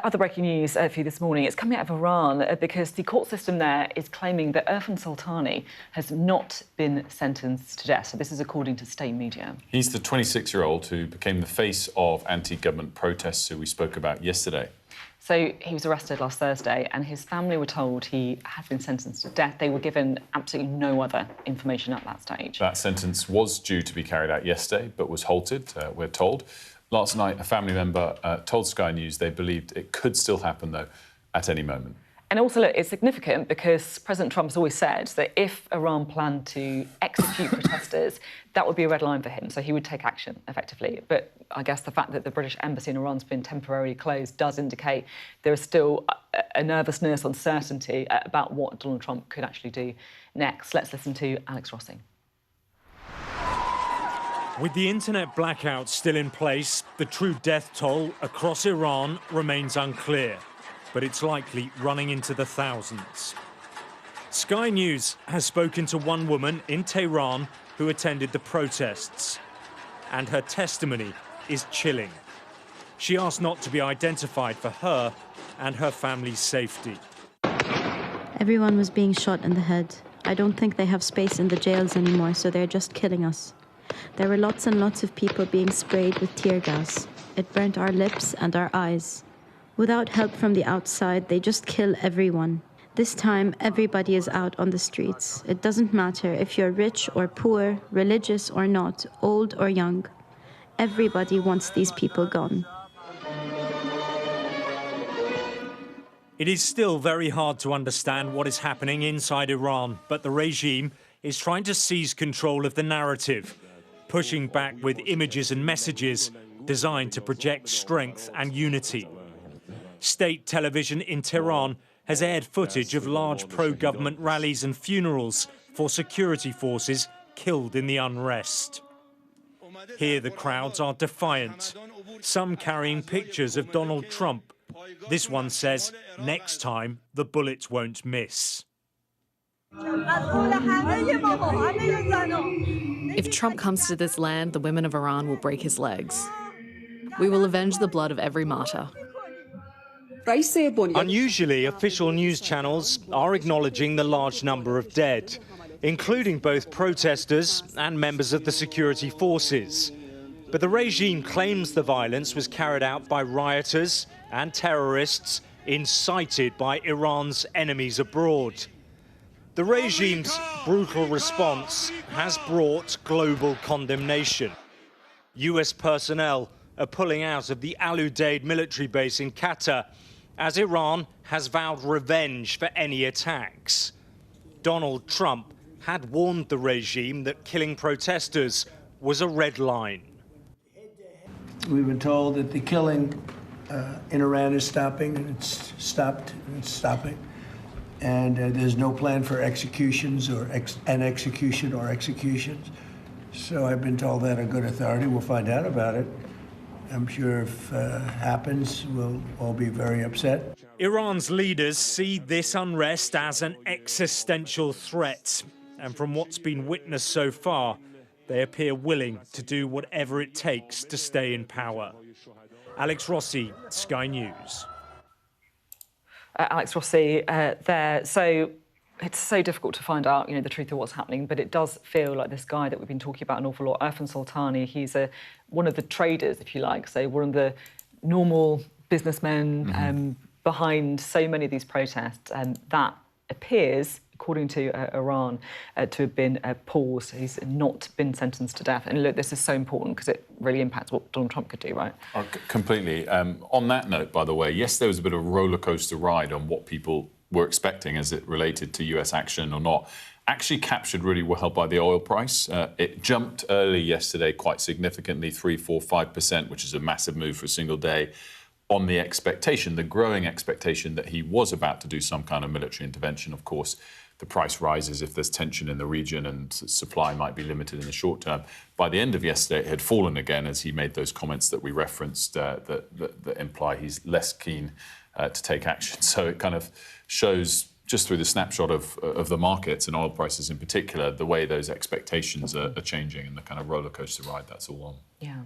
Other breaking news for you this morning. It's coming out of Iran because the court system there is claiming that Erfan Soltani has not been sentenced to death. So this is according to state media. He's the 26-year-old who became the face of anti-government protests who we spoke about yesterday. So he was arrested last Thursday and his family were told he had been sentenced to death. They were given absolutely no other information at that stage. That sentence was due to be carried out yesterday, but was halted, we're told. Last night, a family member told Sky News they believed it could still happen, though, at any moment. And also, look, it's significant because President Trump has always said that if Iran planned to execute protesters, that would be a red line for him, so he would take action, effectively. But I guess the fact that the British embassy in Iran's been temporarily closed does indicate there is still a nervousness, uncertainty about what Donald Trump could actually do next. Let's listen to Alex Rossi. With the internet blackout still in place, the true death toll across Iran remains unclear, but it's likely running into the thousands. Sky News has spoken to one woman in Tehran who attended the protests, and her testimony is chilling. She asked not to be identified for her and her family's safety. Everyone was being shot in the head. I don't think they have space in the jails anymore, so they're just killing us. There were lots and lots of people being sprayed with tear gas. It burnt our lips and our eyes. Without help from the outside, they just kill everyone. This time, everybody is out on the streets. It doesn't matter if you're rich or poor, religious or not, old or young. Everybody wants these people gone. It is still very hard to understand what is happening inside Iran, but the regime is trying to seize control of the narrative, pushing back with images and messages designed to project strength and unity. State television in Tehran has aired footage of large pro-government rallies and funerals for security forces killed in the unrest. Here the crowds are defiant, some carrying pictures of Donald Trump. This one says, "Next time, the bullets won't miss." If Trump comes to this land, the women of Iran will break his legs. We will avenge the blood of every martyr. Unusually, official news channels are acknowledging the large number of dead, including both protesters and members of the security forces. But the regime claims the violence was carried out by rioters and terrorists incited by Iran's enemies abroad. The regime's brutal response has brought global condemnation. US personnel are pulling out of the Al Udeid military base in Qatar as Iran has vowed revenge for any attacks. Donald Trump had warned the regime that killing protesters was a red line. We've been told that the killing in Iran is stopping, and it's stopped, and it's stopping. And there's no plan for executions or executions. So I've been told that on good authority. We'll find out about it. I'm sure if it happens, we'll all be very upset. Iran's leaders see this unrest as an existential threat. And from what's been witnessed so far, they appear willing to do whatever it takes to stay in power. Alex Rossi, Sky News. Alex Rossi there. So it's so difficult to find out, the truth of what's happening, but it does feel like this guy that we've been talking about an awful lot, Erfan Soltani, he's one of the traders, if you like, so one of the normal businessmen behind so many of these protests, and that appears, according to Iran, to have been paused. He's not been sentenced to death. And look, this is so important because it really impacts what Donald Trump could do, right? Completely. On that note, by the way, yes, there was a bit of a roller coaster ride on what people were expecting as it related to US action or not. Actually captured really well by the oil price. It jumped early yesterday quite significantly, 3%, 4%, 5%, which is a massive move for a single day, on the expectation, the growing expectation that he was about to do some kind of military intervention. Of course, the price rises if there's tension in the region and supply might be limited in the short term. By the end of yesterday, it had fallen again as he made those comments that we referenced that imply he's less keen to take action. So it kind of shows, just through the snapshot of the markets and oil prices in particular, the way those expectations are changing and the kind of roller coaster ride that's all on. Yeah.